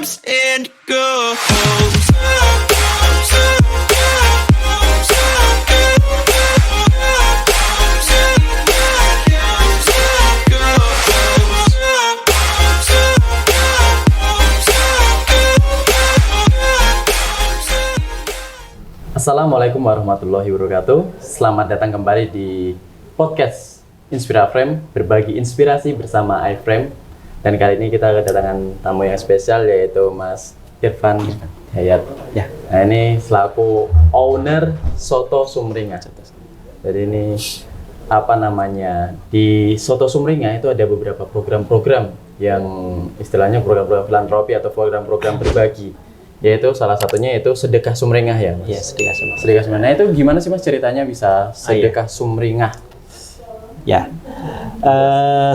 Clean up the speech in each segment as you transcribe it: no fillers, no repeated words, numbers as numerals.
comes and goes. Assalamualaikum warahmatullahi wabarakatuh. Selamat datang kembali di podcast Inspiraframe, berbagi inspirasi bersama iFrame. Dan kali ini kita kedatangan tamu yang spesial, yaitu Mas Irfan Hayat. Ya. Nah, ini selaku owner Soto Sumringah. Jadi ini apa namanya, di Soto Sumringah itu ada beberapa program-program yang istilahnya program-program filantropi atau program-program berbagi. Yaitu salah satunya itu sedekah sumringah ya, Mas? Iya, sedekah sumringah. Sedekah sumringah. Nah, itu gimana sih, Mas, ceritanya bisa sedekah sumringah? Ya,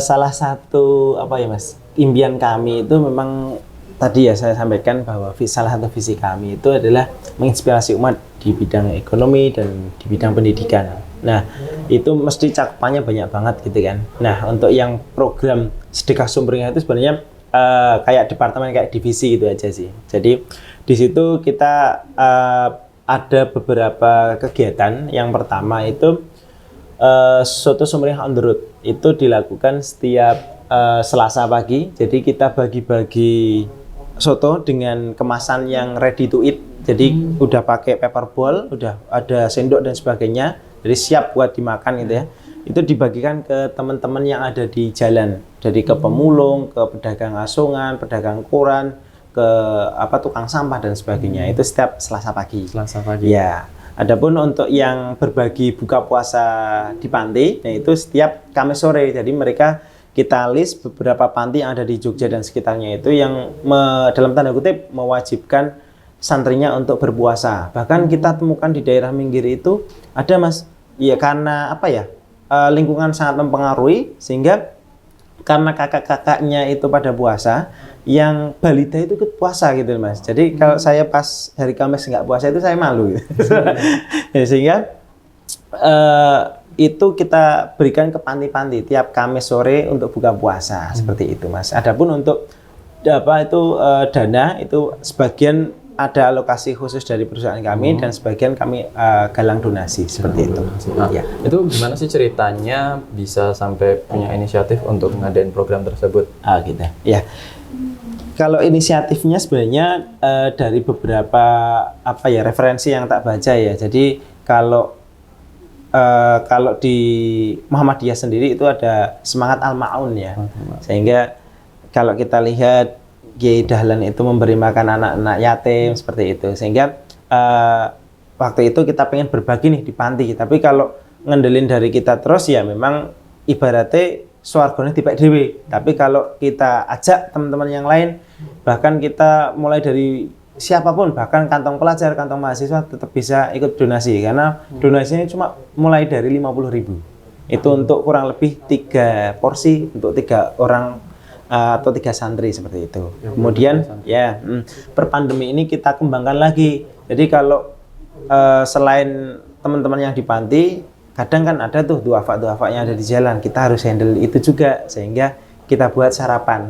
salah satu apa ya, Mas, impian kami itu memang tadi ya saya sampaikan bahwa salah satu visi kami itu adalah menginspirasi umat di bidang ekonomi dan di bidang pendidikan. Nah, itu mesti cakupannya banyak banget gitu kan. Nah, untuk yang program sedekah sumringah itu sebenarnya kayak departemen, kayak divisi gitu aja sih. Jadi di situ kita ada beberapa kegiatan. Yang pertama itu Soto Sumringah on the road. Itu dilakukan setiap Selasa pagi. Jadi kita bagi-bagi soto dengan kemasan yang ready to eat. Jadi udah pakai paper bowl, udah ada sendok dan sebagainya. Jadi siap buat dimakan gitu ya. Itu dibagikan ke teman-teman yang ada di jalan, dari ke pemulung, ke pedagang asongan, pedagang koran, ke tukang sampah dan sebagainya. Itu setiap Selasa pagi. Selasa pagi. Ya. Adapun untuk yang berbagi buka puasa di panti, nah itu setiap Kamis sore. Jadi mereka kita list beberapa panti yang ada di Jogja dan sekitarnya itu yang dalam tanda kutip mewajibkan santrinya untuk berpuasa. Bahkan kita temukan di daerah Minggir itu ada, Mas, ya karena apa ya? Lingkungan sangat mempengaruhi, sehingga karena kakak-kakaknya itu pada puasa, yang balita itu ikut puasa gitu, Mas. Jadi kalau saya pas hari Kamis nggak puasa itu saya malu gitu. Ya, sehingga itu kita berikan ke panti-panti tiap Kamis sore untuk buka puasa seperti itu, Mas. Adapun untuk dana itu sebagian ada alokasi khusus dari perusahaan kami dan sebagian kami galang donasi seperti itu. Nah, ya. Itu gimana sih ceritanya bisa sampai punya inisiatif untuk ngadain program tersebut? Gitu. Ya. Kalau inisiatifnya sebenarnya dari beberapa referensi yang tak baca ya. Jadi kalau di Muhammadiyah sendiri itu ada semangat al-ma'un ya. Sehingga kalau kita lihat Kiai Dahlan itu memberi makan anak-anak yatim seperti itu, sehingga waktu itu kita pengen berbagi nih di panti. Tapi kalau ngendelin dari kita terus ya memang ibaratnya swargane dipek dhewe. Tapi kalau kita ajak teman-teman yang lain, bahkan kita mulai dari siapapun, bahkan kantong pelajar, kantong mahasiswa tetap bisa ikut donasi, karena donasinya cuma mulai dari 50.000. Itu untuk kurang lebih 3 porsi untuk 3 orang atau 3 santri seperti itu. Kemudian per pandemi ini kita kembangkan lagi. Jadi kalau selain teman-teman yang di panti, kadang kan ada tuh duafa yang ada di jalan, kita harus handle itu juga, sehingga kita buat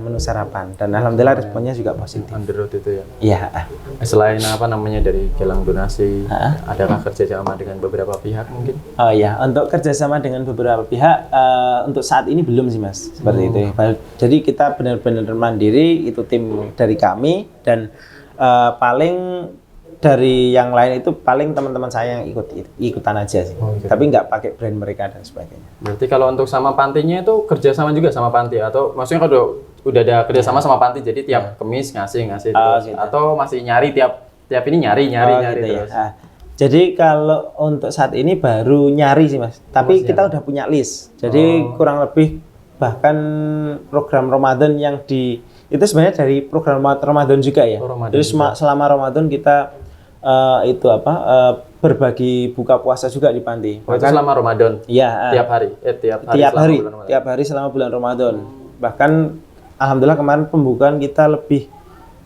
menu sarapan, dan alhamdulillah responnya juga positif. On the road itu ya? Iya. Selain dari galang donasi, adakah kerjasama dengan beberapa pihak mungkin? Oh ya, untuk kerjasama dengan beberapa pihak, untuk saat ini belum sih, Mas, seperti itu. Jadi kita benar-benar mandiri, itu tim dari kami, dan paling dari yang lain itu paling teman-teman saya yang ikutan aja sih. Tapi nggak pakai brand mereka dan sebagainya. Berarti kalau untuk sama pantinya itu kerjasama juga sama panti, atau maksudnya kalau udah ada kerjasama sama panti, jadi tiap Kamis ngasih terus, gitu. Atau masih nyari tiap ini nyari gitu terus? Ya. Jadi kalau untuk saat ini baru nyari sih, Mas. Tapi kita udah punya list. Jadi kurang lebih bahkan program Ramadan yang itu sebenarnya dari program Ramadan juga ya. Jadi selama Ramadan kita berbagi buka puasa juga di panti. Itu selama Ramadan? Iya. Tiap hari selama bulan Ramadan. Bahkan alhamdulillah kemarin pembukaan kita lebih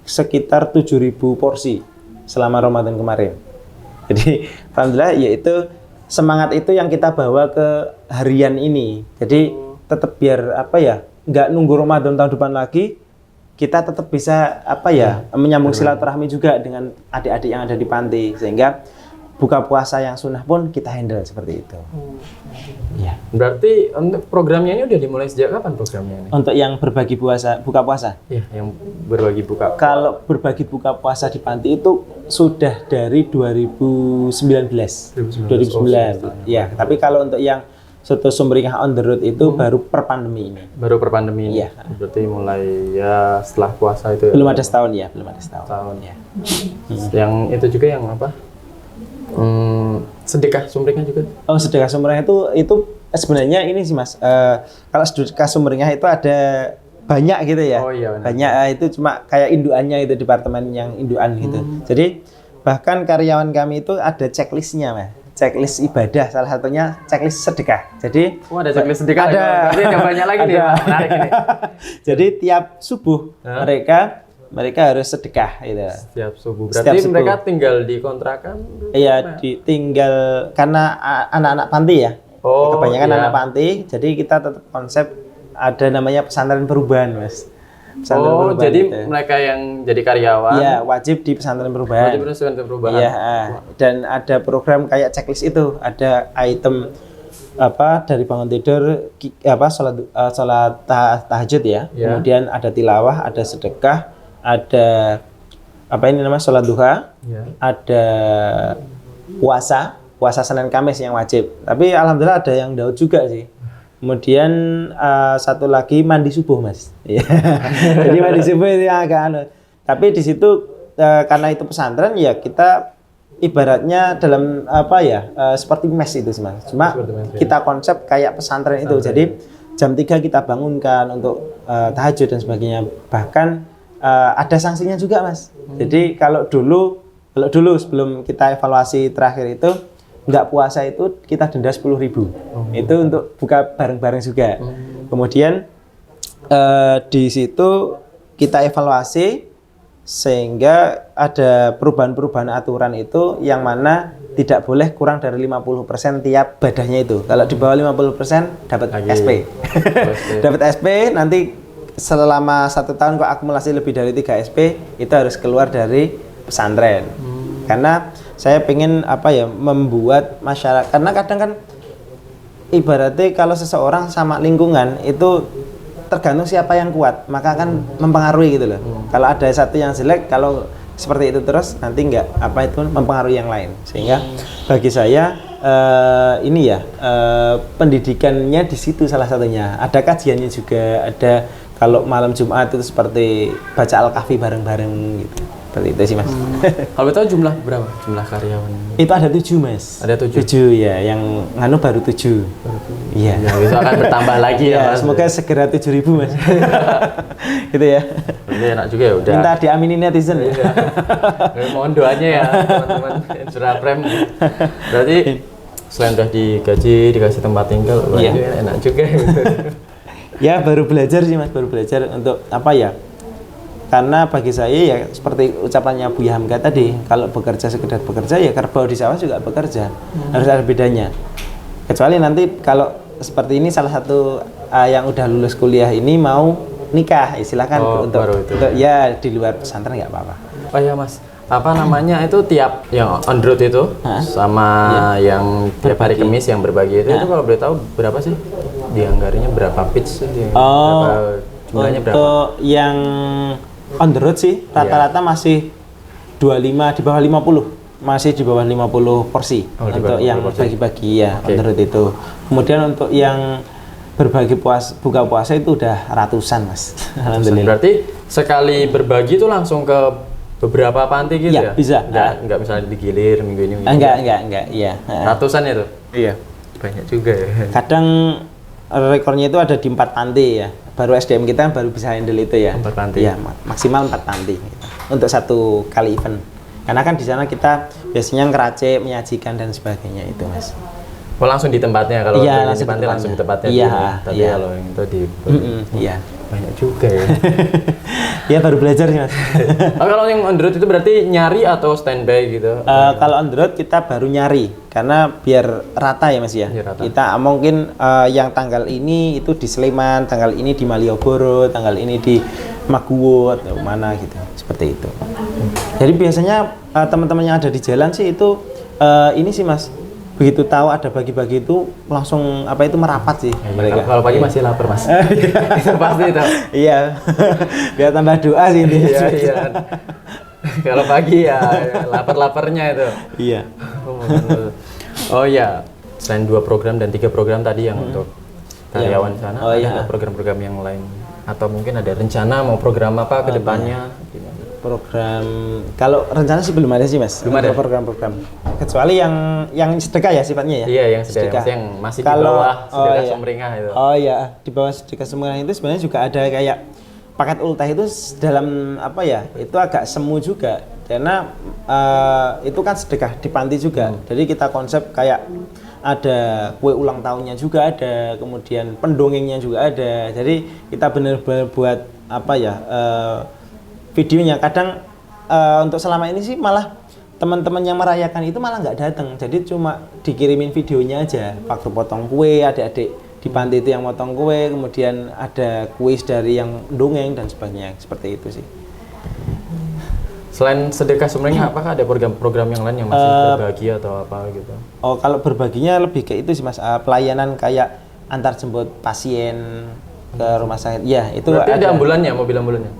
sekitar 7.000 porsi selama Ramadan kemarin. Jadi alhamdulillah yaitu semangat itu yang kita bawa ke harian ini. Jadi tetap biar nggak nunggu Ramadan tahun depan lagi, kita tetap bisa menyambung silaturahmi juga dengan adik-adik yang ada di panti, sehingga buka puasa yang sunnah pun kita handle seperti itu. Iya. Berarti untuk programnya ini udah dimulai sejak kapan programnya ini? Untuk yang berbagi buka puasa? Iya, yang berbagi buka. Kalau berbagi buka puasa di panti itu sudah dari 2019. 2009. Ya, tapi kalau untuk yang soto sumringah on the road itu baru per pandemi ini. Baru per pandemi ini. Iya. Berarti mulai ya setelah puasa itu. Belum ada setahun ya, belum ada setahun. Tahun. Ya. Yang itu juga yang apa? Sedekah sumringah juga. Oh, sedekah sumringah itu sebenarnya ini sih Mas. Kalau sedekah sumringah itu ada banyak gitu ya. Oh iya benar. Banyak itu cuma kayak induannya itu, departemen yang induan gitu. Jadi bahkan karyawan kami itu ada checklistnya Mas. Checklist ibadah, salah satunya checklist sedekah. Jadi ada checklist sedekah. Ada. Berarti ada banyak lagi nih. Menarik ini. Jadi tiap subuh mereka harus sedekah gitu. Setiap subuh. Berarti Setiap subuh. mereka tinggal di kontrakan? Iya, tinggal karena anak-anak panti ya. Oh, kebanyakan iya. anak panti, jadi kita tetap konsep ada namanya pesantren perubahan, Mas. Pesantren perubahan jadi gitu. mereka yang jadi karyawan. Iya, wajib di pesantren perubahan. Wajib pesantren perubahan. Iya, dan ada program kayak checklist itu, ada item dari bangun tidur sholat tahajud ya. Iya. Kemudian ada tilawah, ada sedekah, ada sholat duha, Iya. ada puasa Senin Kamis yang wajib. Tapi alhamdulillah ada yang Daud juga sih. Kemudian satu lagi mandi subuh Mas. Jadi mandi subuh itu yang agak aneh. Tapi di situ karena itu pesantren ya kita ibaratnya dalam seperti mes itu sih Mas. Cuma kita konsep kayak pesantren itu. Jadi jam 3 kita bangunkan untuk tahajud dan sebagainya. Bahkan ada sanksinya juga Mas. Jadi kalau dulu sebelum kita evaluasi terakhir itu nggak puasa itu kita denda 10.000. Itu untuk buka bareng-bareng juga. Kemudian di situ kita evaluasi sehingga ada perubahan-perubahan aturan itu yang mana tidak boleh kurang dari 50% tiap badahnya itu. Kalau di bawah 50% dapat SP. Dapat SP nanti selama 1 tahun kok akumulasi lebih dari 3 SP itu harus keluar dari pesantren. Karena saya pengen membuat masyarakat, karena kadang kan ibaratnya kalau seseorang sama lingkungan itu tergantung siapa yang kuat, maka akan mempengaruhi gitu loh. Kalau ada satu yang jelek, kalau seperti itu terus nanti mempengaruhi yang lain. Sehingga bagi saya pendidikannya di situ salah satunya. Ada kajiannya juga, ada kalau malam Jumat itu seperti baca Al-Kahfi bareng-bareng gitu. Seperti itu sih Mas. Kalau tahu jumlah berapa? Jumlah karyawan? Itu ada 7 Mas. Ada 7? 7 ya, yang baru 7. Iya. Ya, itu akan bertambah lagi ya Mas. Semoga segera 7.000 Mas. Gitu ya. Ini enak juga ya udah. Minta diaminin netizen ya. Mohon doanya ya teman-teman Suraprem. Berarti selain udah digaji, dikasih tempat tinggal, Iya. itu enak juga. Ya baru belajar sih Mas, baru belajar untuk karena bagi saya ya seperti ucapannya Buya Hamka tadi, kalau bekerja sekedar bekerja ya kerbau di sawah juga bekerja. Harus ada bedanya. Kecuali nanti kalau seperti ini salah satu yang udah lulus kuliah ini mau nikah, silakan untuk ya di luar pesantren nggak apa-apa. Oh ya Mas, itu tiap yang on road itu sama yang tiap hari Kamis yang berbagi itu kalau boleh tahu berapa sih? Dianggarinya berapa pitch? Jumlahnya berapa? Untuk yang on the road sih rata-rata masih 25 di bawah 50. Masih di bawah 50 porsi untuk yang bagi-bagi ya on the road itu. Kemudian untuk yang berbagi buka puasa itu udah ratusan Mas. Alhamdulillah. Berarti sekali berbagi itu langsung ke beberapa panti gitu ya? Bisa. Enggak misalnya digilir minggu ini. Enggak, iya. Ratusan itu? Iya. Banyak juga ya. Kadang rekornya itu ada di 4 panti ya. Baru SDM kita baru bisa handle itu ya. 4 panti. Iya, maksimal 4 panti gitu. Untuk satu kali event. Karena kan di sana kita biasanya ngeracik, menyajikan dan sebagainya itu Mas. Oh langsung di tempatnya kalau langsung di panti langsung di tempatnya. Iya. Tapi kalau yang itu di iya. Banyak juga ya. Ya baru belajar sih Mas. Kalau yang on the road itu berarti nyari atau standby gitu? Kalau on the road kita baru nyari. karena biar rata ya Mas ya. Biar rata. Kita mungkin yang tanggal ini itu di Sleman, tanggal ini di Malioboro, tanggal ini di Maguwo atau mana gitu, seperti itu. Jadi biasanya teman-teman yang ada di jalan sih itu ini sih Mas, begitu tahu ada bagi-bagi itu langsung apa itu merapat sih mereka. Kalau pagi masih lapar Mas. Itu pasti itu. Iya, biar tambah doa sih ini. Iya. Kalau pagi ya lapar-laparnya itu. Iya. Oh iya, selain 2 program dan 3 program tadi yang untuk karyawan sana, Oh, ada iya. nggak program-program yang lain? Atau mungkin ada rencana mau program apa ke depannya? Gimana? Program kalau rencana sih belum ada sih Mas. Belum ada? Untuk program-program. Kecuali yang sedekah ya sifatnya ya. Iya, yang sedekah, yang masih di Kalau- bawah sedekah iya. Sumringah itu. Oh iya, di bawah sedekah Sumringah itu sebenarnya juga ada kayak paket ultah itu dalam apa ya? Itu agak semu juga karena itu kan sedekah di panti juga. Jadi kita konsep kayak ada kue ulang tahunnya juga ada, kemudian pendongengnya juga ada. Jadi kita benar-benar buat apa ya? Videonya kadang untuk selama ini sih malah teman-teman yang merayakan itu malah nggak datang, jadi cuma dikirimin videonya aja waktu potong kue, adik-adik di panti itu yang potong kue, kemudian ada kuis dari yang dongeng dan sebagainya, seperti itu sih. Selain sedekah Sumringah, apakah ada program-program yang lain yang masih berbagi atau apa gitu? Oh kalau berbaginya lebih ke itu sih Mas, pelayanan kayak antar jemput pasien ke rumah sakit, ya itu Berarti ada ambulannya, mobil ambulannya?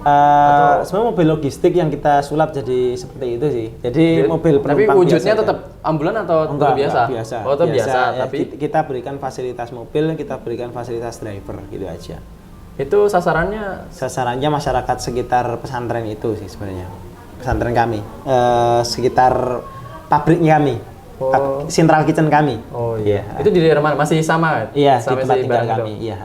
sebenarnya mobil logistik yang kita sulap jadi seperti itu sih. Jadi mobil Tapi penumpang wujudnya biasa tetap ambulan atau enggak, biasa? enggak, biasa. Oh, tetap biasa, ya, tapi kita berikan fasilitas mobil, kita berikan fasilitas driver gitu aja. itu sasarannya Sasarannya masyarakat sekitar pesantren itu sih sebenarnya. Pesantren kami, sekitar pabriknya kami, central kitchen kami. oh iya. Itu di daerah mana? Masih sama? Iya, di Sama tempat si tinggal Bandung? kami. Iya.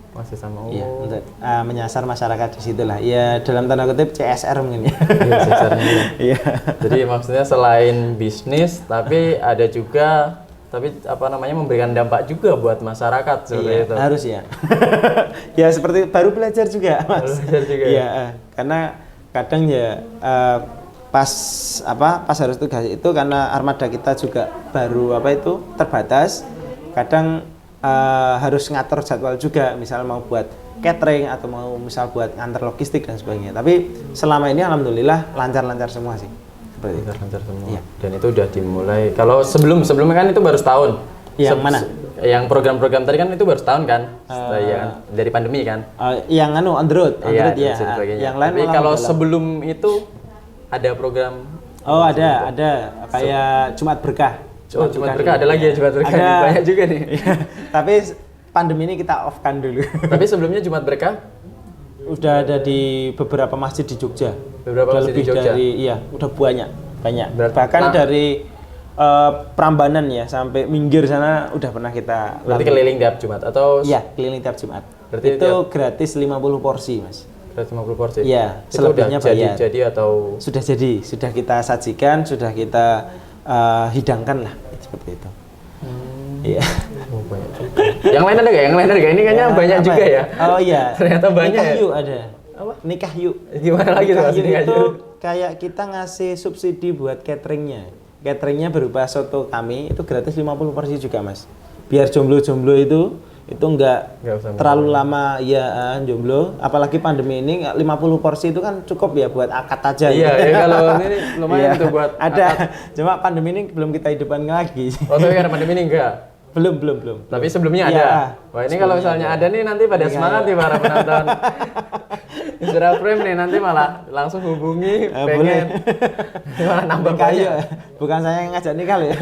Masih sama. Oh. Iya, untuk menyasar masyarakat di situ lah. Ya dalam tanda kutip CSR mungkin ya. Iya, sasarnya. Iya. Jadi maksudnya selain bisnis, tapi ada juga, tapi apa namanya, memberikan dampak juga buat masyarakat seperti Iya, itu. harus ya. Ya seperti baru belajar juga, Mas. Baru belajar juga. Iya, karena kadang ya pas harus tugas itu karena armada kita juga baru terbatas. Kadang harus ngatur jadwal juga, misal mau buat catering atau mau misal buat ngantar logistik dan sebagainya. Tapi selama ini alhamdulillah lancar-lancar semua sih. Seperti itu. Lancar semua. Iya. Dan itu udah dimulai. Kalau sebelumnya kan itu baru setahun. Yang mana? Yang program-program tadi kan itu baru setahun kan? Setelah ya kan? Dari pandemi kan? Yang on the road Iya, ya. dan sebagainya. Yang lain Tapi malah kalau dalam. sebelum itu ada program. Oh ada kayak Jumat Berkah. Jumat Berkah ada lagi ya, Jumat Berkah. Ada. Banyak juga nih. Tapi pandemi ini kita off-kan dulu. Tapi sebelumnya Jumat Berkah Udah ada di beberapa masjid di Jogja. Beberapa Udah masjid di lebih Jogja? udah banyak. Bahkan Nah. dari Prambanan ya sampai Minggir sana udah pernah kita berarti lalui. keliling tiap Jumat atau Iya, keliling tiap Jumat. Berarti itu gratis 50 porsi, Mas. 150 porsi? Iya, Itu udah selebihnya bayar. jadi atau Sudah jadi, sudah kita sajikan, sudah kita hidangkan lah, seperti itu. Iya. oh, banyak juga. Yang lain ada nggak? Yang lain ada nggak? Ini kayaknya banyak Apa juga ya. Oh iya. Ternyata banyak Nikah ya. yuk ada. Apa? Nikah yuk. Gimana lagi tuh Nikah Mas? yuk Nikah itu yuk? kayak kita ngasih subsidi buat cateringnya. Cateringnya berupa soto kami itu gratis 50 porsi juga Mas. Biar jomblo-jomblo itu nggak Nggak usah terlalu lama ya jomblo. Apalagi pandemi ini 50 porsi itu kan cukup ya buat akad aja. Iya, gitu. ya kalau ini lumayan Iya. tuh buat ada. akad. Cuma pandemi ini belum kita hidupkan lagi. Oh, tapi karena pandemi ini enggak. belum. Tapi sebelumnya Iya, ada. Wah, ini kalau misalnya ada nih nanti pada Iya, semangat iya. nih para penonton. Isra Frame nih nanti malah langsung hubungi boleh. pengen. Malah nambah Nikah yuk. banyak. Bukan saya yang ngajak nikah ya.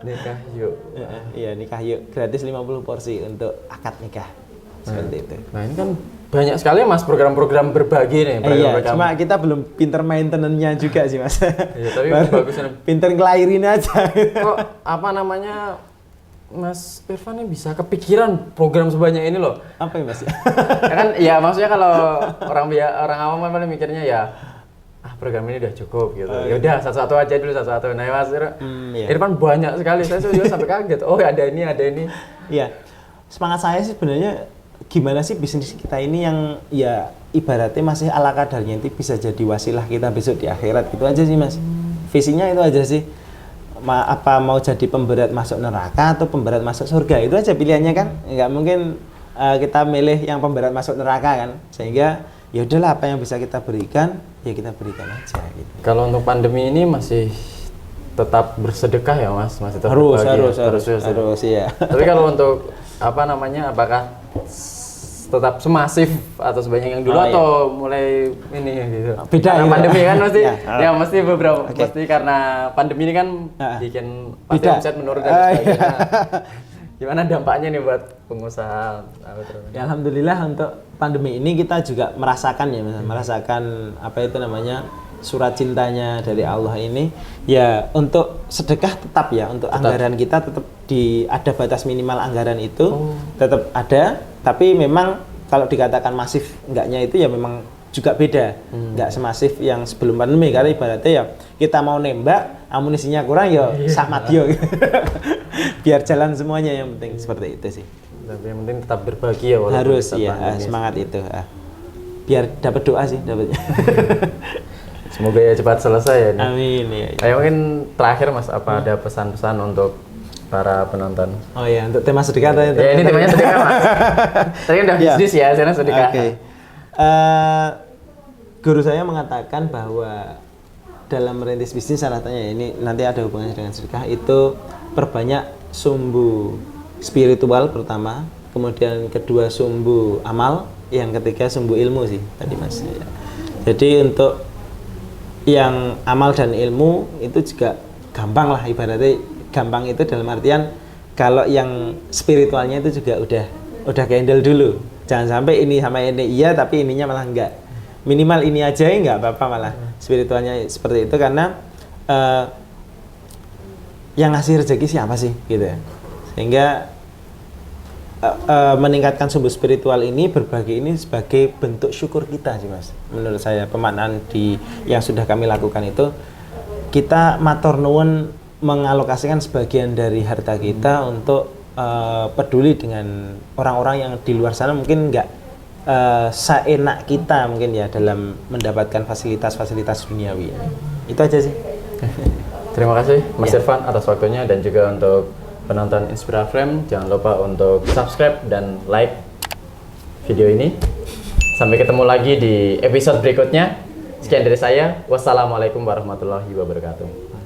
Nikah yuk. Iya, nikah yuk. Gratis 50 porsi untuk akad nikah. Seperti itu. Nah, ini kan banyak sekali Mas program-program berbagi nih, Iya, program-program. cuma kita belum pinter maintenance-nya juga sih, Mas. Iya, tapi Baru bagusnya. pinter ngelahirin aja. Kok apa namanya, Mas Irfan ini bisa kepikiran program sebanyak ini loh. Apa ya, Mas? Ya kan, ya maksudnya kalau orang awam kan paling mikirnya ya, program ini udah cukup gitu. Ya udah satu-satu aja dulu satu-satu. Nah, Mas iya. Irfan banyak sekali. Saya juga sampai kaget. Oh, ada ini, ada ini. Iya. Semangat saya sih sebenarnya gimana sih bisnis kita ini yang ya ibaratnya masih ala kadarnya itu bisa jadi wasilah kita besok di akhirat gitu aja sih Mas. Visinya itu aja sih. apa mau jadi pemberat masuk neraka atau pemberat masuk surga, itu aja pilihannya kan. Nggak mungkin kita milih yang pemberat masuk neraka kan, sehingga ya udahlah apa yang bisa kita berikan ya kita berikan aja gitu. Kalau untuk pandemi ini masih tetap bersedekah ya Mas, masih tetap Harus berbagi, harus ya. Tapi kalau untuk apa namanya, apakah tetap semasif atau sebanyak yang dulu atau mulai ini gitu? Beda karena gitu. pandemi kan mesti Ya. mesti beberapa pasti karena pandemi ini kan bikin pasti Beda. omset menurun dan sebagainya. Gimana dampaknya nih buat pengusaha? Ya, alhamdulillah untuk pandemi ini kita juga merasakan ya, merasakan apa itu namanya surat cintanya dari Allah ini. Ya untuk sedekah tetap ya, untuk anggaran kita tetap ada batas minimal anggaran itu tetap ada. Tapi memang kalau dikatakan masif enggaknya itu ya memang juga beda, enggak semasif yang sebelum pandemi, karena ibaratnya ya kita mau nembak amunisinya kurang ya sak mati yo. Biar jalan semuanya, yang penting seperti itu sih. Tapi yang penting tetap berbagi ya, walaupun Harus kita ya, pandemi. semangat itu. Biar dapat doa sih dapatnya. Semoga ya cepat selesai ya. Amin ya. Ayo mungkin terakhir Mas, apa ada pesan-pesan untuk para penonton? Oh ya, untuk tema sedekah tadi. Ya ini temanya sedekah Mas. Tadi kan udah bisnis ya, sekarang sedekah. Oke. Guru saya mengatakan bahwa dalam merintis bisnis salah satunya ini nanti ada hubungannya dengan sedekah, itu perbanyak sumbu spiritual pertama, kemudian kedua sumbu amal, yang ketiga sumbu ilmu sih tadi Mas. Jadi untuk yang amal dan ilmu itu juga gampang lah, ibaratnya gampang itu dalam artian kalau yang spiritualnya itu juga udah handle dulu. Jangan sampai ini sama ini iya tapi ininya malah enggak. Minimal ini aja enggak apa-apa, malah spiritualnya seperti itu, karena yang ngasih rezeki siapa sih gitu ya. Sehingga meningkatkan sumber spiritual ini, berbagi ini sebagai bentuk syukur kita sih Mas. Menurut saya pemaknaan yang sudah kami lakukan itu, kita matur nuwun mengalokasikan sebagian dari harta kita untuk peduli dengan orang-orang yang di luar sana mungkin nggak seenak kita mungkin ya dalam mendapatkan fasilitas-fasilitas duniawi. Itu aja sih. Terima kasih Mas Irfan atas waktunya, dan juga untuk penonton Inspira Frame, jangan lupa untuk subscribe dan like video ini. Sampai ketemu lagi di episode berikutnya. Sekian dari saya. Wassalamualaikum warahmatullahi wabarakatuh.